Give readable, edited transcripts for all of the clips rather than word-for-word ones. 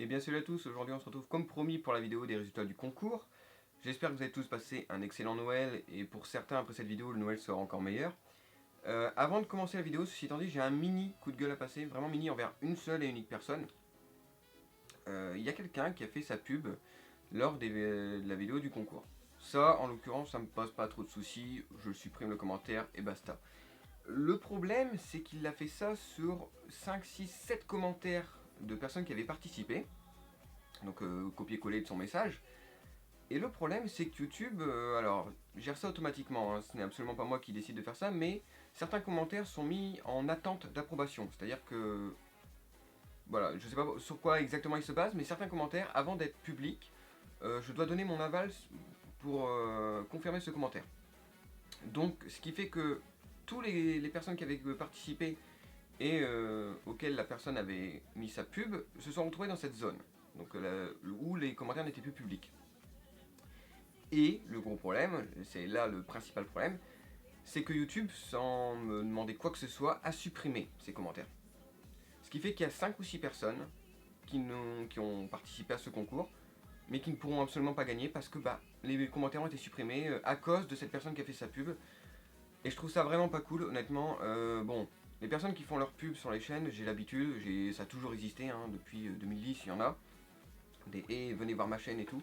Et bien salut à tous, aujourd'hui on se retrouve comme promis pour la vidéo des résultats du concours. J'espère que vous avez tous passé un excellent Noël et pour certains après cette vidéo le Noël sera encore meilleur. Avant de commencer la vidéo, ceci étant dit, j'ai un mini coup de gueule à passer, vraiment mini envers une seule et unique personne. Il y a quelqu'un qui a fait sa pub lors de la vidéo du concours. Ça en l'occurrence ça me pose pas trop de soucis, je supprime le commentaire et basta. Le problème c'est qu'il a fait ça sur 5, 6, 7 commentaires de personnes qui avaient participé. Donc copier-coller de son message. Et le problème c'est que YouTube, alors gère ça automatiquement, hein, ce n'est absolument pas moi qui décide de faire ça, mais certains commentaires sont mis en attente d'approbation. C'est-à-dire que, voilà, je sais pas sur quoi exactement il se base, mais certains commentaires, avant d'être publics, je dois donner mon aval pour confirmer ce commentaire. Donc ce qui fait que tous les personnes qui avaient participé et auxquelles la personne avait mis sa pub se sont retrouvées dans cette zone. Donc où les commentaires n'étaient plus publics. Et le gros problème, c'est là le principal problème, c'est que YouTube, sans me demander quoi que ce soit, a supprimé ces commentaires. Ce qui fait qu'il y a 5 ou 6 personnes qui ont participé à ce concours, mais qui ne pourront absolument pas gagner parce que les commentaires ont été supprimés à cause de cette personne qui a fait sa pub. Et je trouve ça vraiment pas cool, honnêtement. Bon, les personnes qui font leur pub sur les chaînes, j'ai l'habitude, ça a toujours existé, hein, depuis 2010, il y en a. Des « et venez voir ma chaîne » et tout.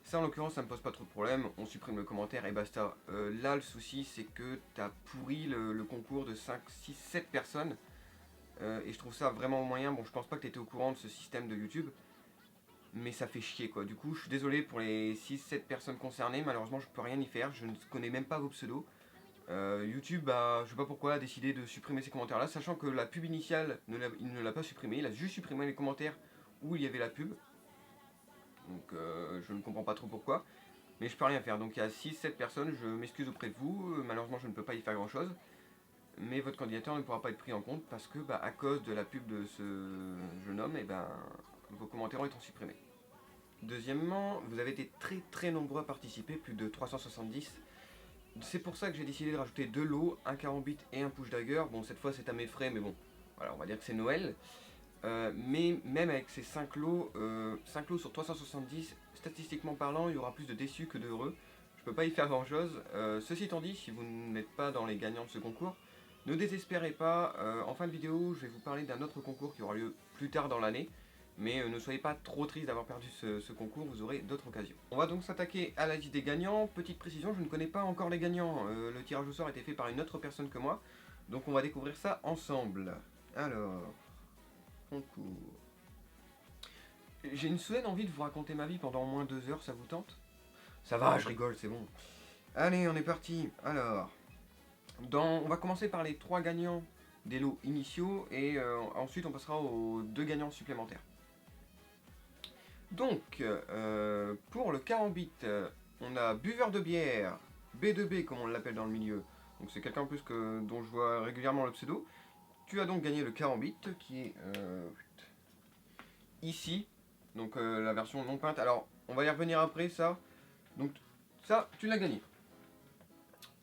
Ça en l'occurrence ça me pose pas trop de problème, on supprime le commentaire et basta. Là le souci c'est que t'as pourri le concours de 5, 6, 7 personnes. Et je trouve ça vraiment moyen. Bon, je pense pas que t'étais au courant de ce système de YouTube, mais ça fait chier quoi. Du coup je suis désolé pour les 6, 7 personnes concernées, malheureusement je peux rien y faire, je ne connais même pas vos pseudos. YouTube, je sais pas pourquoi, a décidé de supprimer ces commentaires là, sachant que la pub initiale, il ne l'a pas supprimé, il a juste supprimé les commentaires où il y avait la pub. Donc je ne comprends pas trop pourquoi. Mais je peux rien faire. Donc il y a 6-7 personnes, je m'excuse auprès de vous. Malheureusement je ne peux pas y faire grand chose. Mais votre candidature ne pourra pas être pris en compte parce que à cause de la pub de ce jeune homme, vos commentaires ont été supprimés. Deuxièmement, vous avez été très nombreux à participer, plus de 370. C'est pour ça que j'ai décidé de rajouter 2 lots, un carambit et un push dagger. Bon, cette fois c'est à mes frais, mais bon, voilà, on va dire que c'est Noël. Mais même avec ces 5 lots sur 370, statistiquement parlant, il y aura plus de déçus que d'heureux. Je peux pas y faire grand chose. Ceci étant dit, si vous n'êtes pas dans les gagnants de ce concours, ne désespérez pas. En fin de vidéo, je vais vous parler d'un autre concours qui aura lieu plus tard dans l'année. Mais ne soyez pas trop triste d'avoir perdu ce concours, vous aurez d'autres occasions. On va donc s'attaquer à la liste des gagnants. Petite précision, je ne connais pas encore les gagnants. Le tirage au sort a été fait par une autre personne que moi. Donc on va découvrir ça ensemble. Alors, concours. J'ai une soudaine envie de vous raconter ma vie pendant au moins 2 heures, ça vous tente? Ça va, je rigole, c'est bon. Allez, on est parti. Alors, on va commencer par les 3 gagnants des lots initiaux et ensuite on passera aux 2 gagnants supplémentaires. Donc, pour le carambit, on a buveur de bière, B2B comme on l'appelle dans le milieu. Donc c'est quelqu'un en plus dont je vois régulièrement le pseudo. Tu as donc gagné le carambit qui est ici. Donc la version non peinte. Alors, on va y revenir après ça. Donc ça, tu l'as gagné.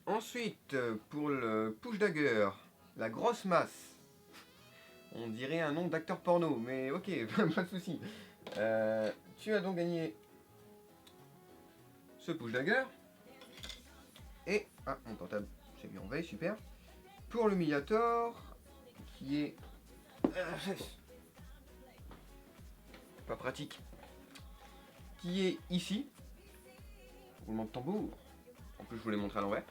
Ensuite, pour le push dagger, la grosse masse. On dirait un nom d'acteur porno, mais ok, pas de soucis. Tu as donc gagné ce push dagger. Et, mon portable s'est mis en veille, super. Pour le Miliator, qui est... pas pratique. Qui est ici. Roulement de tambour. En plus, je vous l'ai montré à l'envers.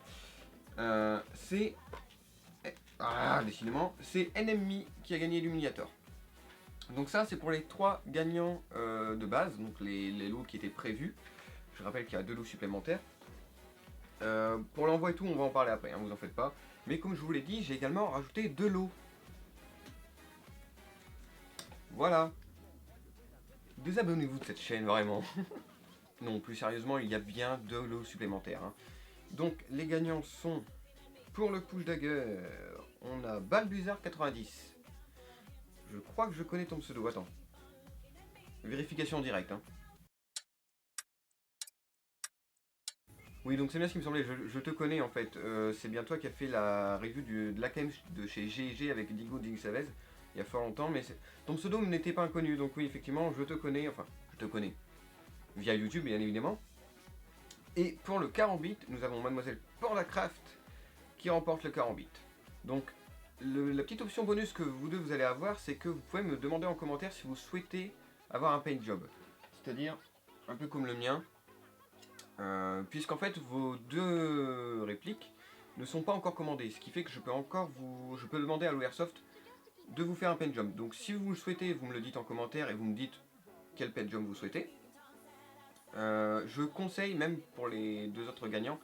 C'est... décidément, c'est NMI qui a gagné l'Humiliator. Donc ça, c'est pour les 3 gagnants de base, donc les lots qui étaient prévus. Je rappelle qu'il y a 2 lots supplémentaires. Pour l'envoi et tout, on va en parler après, hein, vous en faites pas. Mais comme je vous l'ai dit, j'ai également rajouté 2 lots. Voilà. Désabonnez-vous de cette chaîne, vraiment. Non, plus sérieusement, il y a bien 2 lots supplémentaires. Hein. Donc, les gagnants sont, pour le push dagger, on a Balbuzard90. Je crois que je connais ton pseudo, attends. Vérification directe. Hein. Oui, donc c'est bien ce qui me semblait, je te connais en fait. C'est bien toi qui as fait la review de l'AKM de chez GG avec Digo Dig Savez. il y a fort longtemps, mais ton pseudo n'était pas inconnu, donc oui, effectivement, je te connais, enfin, je te connais, via YouTube, bien évidemment. Et pour le Karambit, nous avons Mademoiselle Pandacraft qui remporte le Karambit. Donc, la petite option bonus que vous deux vous allez avoir, c'est que vous pouvez me demander en commentaire si vous souhaitez avoir un paint job. C'est-à-dire, un peu comme le mien, puisqu'en fait, vos deux répliques ne sont pas encore commandées, ce qui fait que je peux demander à l'Airsoft de vous faire un paint job. Donc si vous le souhaitez, vous me le dites en commentaire et vous me dites quel paint job vous souhaitez. Je conseille, même pour les deux autres gagnants,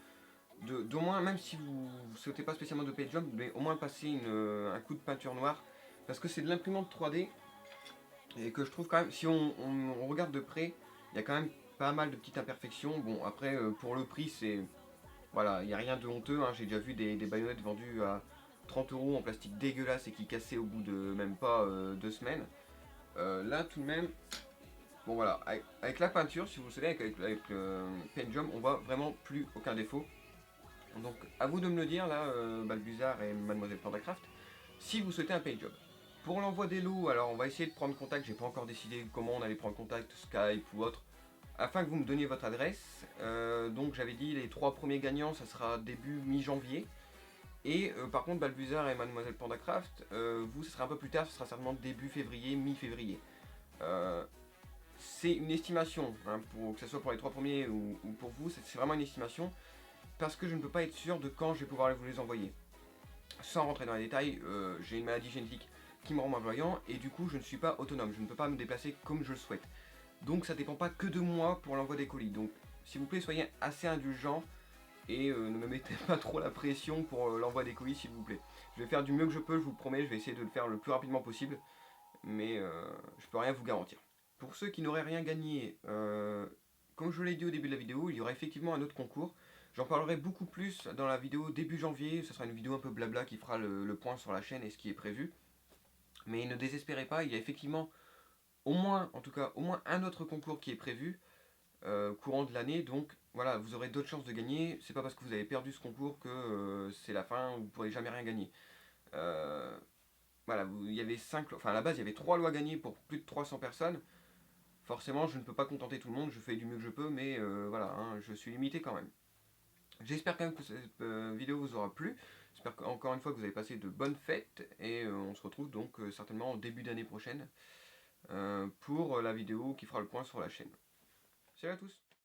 d'au moins, même si vous ne souhaitez pas spécialement de paint job, mais au moins passer un coup de peinture noire, parce que c'est de l'imprimante 3D, et que je trouve quand même, si on regarde de près, il y a quand même pas mal de petites imperfections. Bon, après, pour le prix, c'est... Voilà, il n'y a rien de honteux, hein. J'ai déjà vu des baïonnettes vendues à 30 € en plastique dégueulasse et qui cassaient au bout de même pas 2 semaines. Là, tout de même, bon voilà, avec la peinture, si vous le savez, avec Paint Job, on voit vraiment plus aucun défaut. Donc, à vous de me le dire, là, Balbuzard et Mademoiselle Pandacraft, si vous souhaitez un Paint Job. Pour l'envoi des lots, alors on va essayer de prendre contact, j'ai pas encore décidé comment on allait prendre contact, Skype ou autre, afin que vous me donniez votre adresse. Donc j'avais dit les 3 premiers gagnants, ça sera début mi-janvier. Et par contre Balbuzard et Mademoiselle Pandacraft, vous ce sera un peu plus tard, ce sera certainement début février, mi-février. C'est une estimation, hein, que ce soit pour les 3 premiers ou pour vous, c'est vraiment une estimation, parce que je ne peux pas être sûr de quand je vais pouvoir vous les envoyer. Sans rentrer dans les détails, j'ai une maladie génétique qui me rend malvoyant, et du coup je ne suis pas autonome, je ne peux pas me déplacer comme je le souhaite. Donc ça dépend pas que de moi pour l'envoi des colis. Donc s'il vous plaît, soyez assez indulgents et ne me mettez pas trop la pression pour l'envoi des colis, s'il vous plaît. Je vais faire du mieux que je peux, je vous promets, je vais essayer de le faire le plus rapidement possible, mais je peux rien vous garantir. Pour ceux qui n'auraient rien gagné, comme je l'ai dit au début de la vidéo, il y aura effectivement un autre concours. J'en parlerai beaucoup plus dans la vidéo début janvier, ce sera une vidéo un peu blabla qui fera le point sur la chaîne et ce qui est prévu. Mais ne désespérez pas, il y a effectivement au moins, en tout cas, au moins un autre concours qui est prévu courant de l'année. Donc voilà, vous aurez d'autres chances de gagner. C'est pas parce que vous avez perdu ce concours que c'est la fin, vous ne pourrez jamais rien gagner. Voilà, il y avait 5, enfin à la base il y avait 3 lois gagnées pour plus de 300 personnes. Forcément, je ne peux pas contenter tout le monde, je fais du mieux que je peux, mais voilà, hein, je suis limité quand même. J'espère quand même que cette vidéo vous aura plu. J'espère encore une fois que vous avez passé de bonnes fêtes et on se retrouve donc certainement en début d'année prochaine pour la vidéo qui fera le point sur la chaîne. Salut à tous!